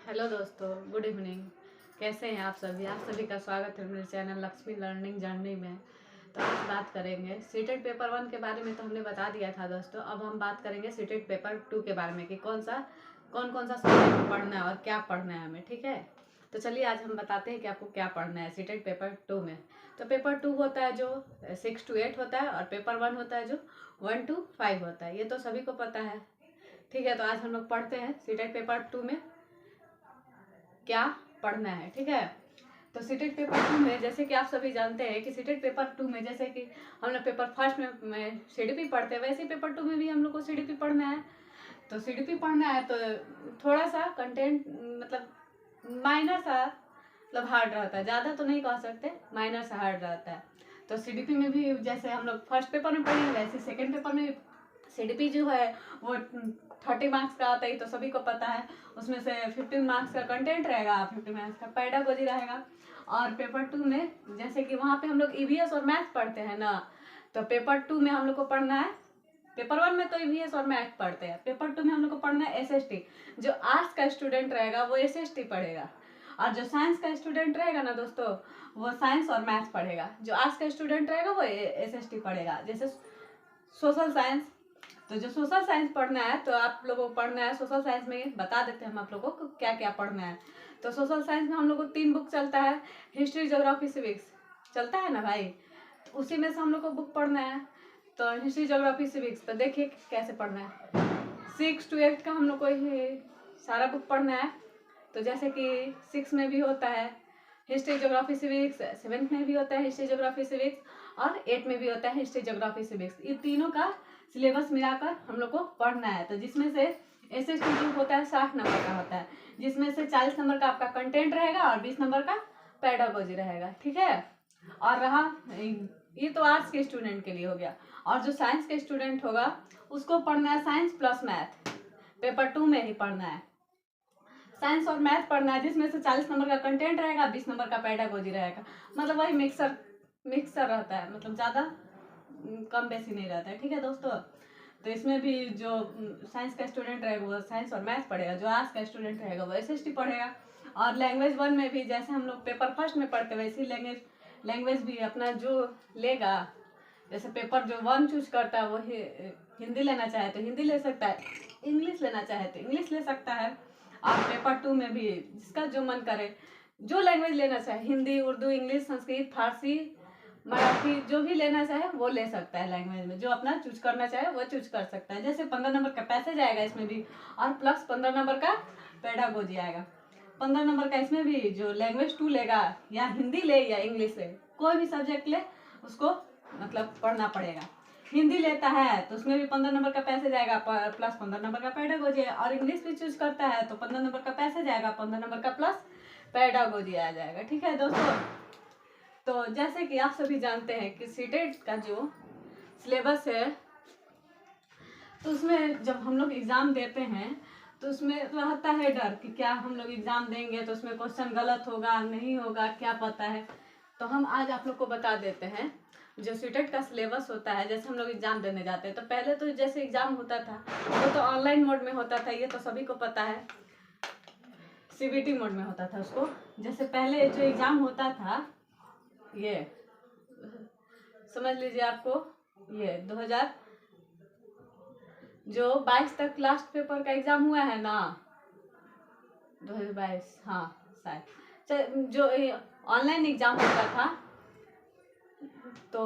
Hello दोस्तों, good evening. कैसे हैं आप सभी? आप सभी का स्वागत है मेरे चैनल लक्ष्मी लर्निंग जर्नी में। तो आज बात करेंगे सीटेट पेपर 1 के बारे में। तो हमने बता दिया था दोस्तों। अब हम बात करेंगे सीटेट पेपर 2 के बारे में कि कौन कौन सा सब्जेक्ट पढ़ना है और क्या पढ़ना है हमें। ठीक है, तो चलिए आज हम बताते हैं कि आपको क्या पढ़ना है सीटेट पेपर 2 में। तो पेपर 2 होता है जो 6 to 8 होता है, और पेपर 1 होता है जो 1 to 5 होता है। ये तो सभी को पता है। ठीक है, तो आज हम लोग पढ़ते हैं सीटेट पेपर 2 में क्या पढ़ना है। ठीक है, तो सीटेट पेपर 2 में जैसे कि आप सभी जानते हैं कि सीटेट पेपर 2 में जैसे कि हम लोग पेपर फर्स्ट में सीडीपी पढ़ते हैं, वैसे ही पेपर 2 में भी हम लोग को सीडीपी पढ़ना है। तो सीडीपी पढ़ना है तो थोड़ा सा कंटेंट मतलब माइनर सा मतलब हार्ड रहता है, ज़्यादा तो नहीं कह सकते, माइनर सा हार्ड रहता है। तो सीडीपी में भी जैसे हम लोग फर्स्ट पेपर में पढ़ेंगे वैसे सेकेंड पेपर में सीडीपी जो है वो 30 मार्क्स का आता है, तो सभी को पता है। उसमें से 15 मार्क्स का कंटेंट रहेगा, 50 मार्क्स का पेडागोजी रहेगा। और पेपर 2 में जैसे कि वहाँ पे हम लोग ईवीएस और मैथ पढ़ते हैं ना, तो पेपर 2 में हम लोग को पढ़ना है। पेपर 1 में तो ईवीएस और मैथ पढ़ते हैं, पेपर 2 में हम लोग को पढ़ना है एसएसटी। जो आर्ट्स का स्टूडेंट रहेगा वो एसएसटी पढ़ेगा, और जो साइंस का स्टूडेंट रहेगा ना दोस्तों वो साइंस और मैथ्स पढ़ेगा। जो आर्ट्स का स्टूडेंट रहेगा वो एसएसटी पढ़ेगा। जैसे सोशल साइंस, तो जो सोशल साइंस पढ़ना है तो आप लोगों को पढ़ना है सोशल साइंस में बता देते हैं हम आप लोगों को क्या क्या पढ़ना है। तो सोशल साइंस में हम लोग को 3 बुक चलता है, हिस्ट्री, ज्योग्राफी, सिविक्स चलता है ना भाई। तो उसी में से हम लोग को बुक पढ़ना है। तो हिस्ट्री, ज्योग्राफी, सिविक्स तो देखिए कैसे पढ़ना है। 6 to 8 का हम लोग को ये सारा बुक पढ़ना है। तो जैसे कि 6 में भी होता है हिस्ट्री, ज्योग्राफी, सिविक्स, 7th में भी होता है हिस्ट्री, ज्योग्राफी, सिविक्स, और 8 में भी होता है हिस्ट्री, ज्योग्राफी, सिविक्स। ये तीनों का सिलेबस मिलाकर हम लोग को पढ़ना है। तो जिसमें से एसएसटी जो होता है 60 नंबर का होता है, जिसमें से 40 नंबर का आपका कंटेंट रहेगा और 20 नंबर का पेडागोजी रहेगा। ठीक है, और रहा ये तो आर्ट्स के स्टूडेंट के लिए हो गया। और जो साइंस के स्टूडेंट होगा उसको पढ़ना है साइंस प्लस मैथ, पेपर 2 में ही पढ़ना है। साइंस और मैथ पढ़ना है, जिसमें से 40 नंबर का कंटेंट रहेगा, 20 नंबर का पेडागोजी रहेगा। मतलब वही मिक्सर रहता है, मतलब ज़्यादा कम बेसी नहीं रहता है। ठीक है दोस्तों, तो इसमें भी जो साइंस का स्टूडेंट रहेगा वो साइंस और मैथ पढ़ेगा, जो आर्ट्स का स्टूडेंट रहेगा वो एसएसटी पढ़ेगा। और लैंग्वेज 1 में भी जैसे हम लोग पेपर फर्स्ट में पढ़ते वैसे ही लैंग्वेज भी अपना जो लेगा। जैसे पेपर जो 1 चूज करता है वो हिंदी लेना चाहे तो हिंदी ले सकता है, इंग्लिश लेना चाहे तो इंग्लिश ले सकता है। और पेपर 2 में भी जिसका जो मन करे, जो लैंग्वेज लेना चाहे, हिंदी, उर्दू, इंग्लिश, संस्कृत, फारसी, मराठी, जो भी लेना चाहे वो ले सकता है। लैंग्वेज में जो अपना चूज करना चाहे वो चूज कर सकता है। जैसे 15 नंबर का पैसेज आएगा इसमें भी, और प्लस 15 नंबर का पेडागोजी आएगा। 15 नंबर का इसमें भी जो लैंग्वेज 2 लेगा, या हिंदी ले या इंग्लिश ले, कोई भी सब्जेक्ट ले उसको मतलब पढ़ना पड़ेगा। हिंदी लेता है तो उसमें भी 15 नंबर का पैसेज आएगा, प्लस 15 नंबर का पेडागोजी। और इंग्लिश भी चूज करता है तो 15 नंबर का पैसेज आएगा, 15 नंबर का प्लस पेडागोजी आ जाएगा। ठीक है दोस्तों, तो जैसे कि आप सभी जानते हैं कि सीटेट का जो सिलेबस है, तो उसमें जब हम लोग एग्ज़ाम देते हैं तो उसमें रहता है डर कि क्या हम लोग एग्ज़ाम देंगे तो उसमें क्वेश्चन गलत होगा नहीं होगा, क्या पता है। तो हम आज आप लोग को बता देते हैं जो सीटेट का सिलेबस होता है। जैसे हम लोग एग्ज़ाम देने जाते हैं तो पहले तो जैसे एग्ज़ाम होता था वो तो ऑनलाइन मोड में होता था, ये तो सभी को पता है। सीबीटी मोड में होता था उसको। जैसे पहले जो एग्ज़ाम होता था ये समझ लीजिए आपको, ये 2000 जो 22 तक लास्ट पेपर का एग्जाम हुआ है ना, 2022, हाँ शायद, जो ऑनलाइन एग्जाम होता था तो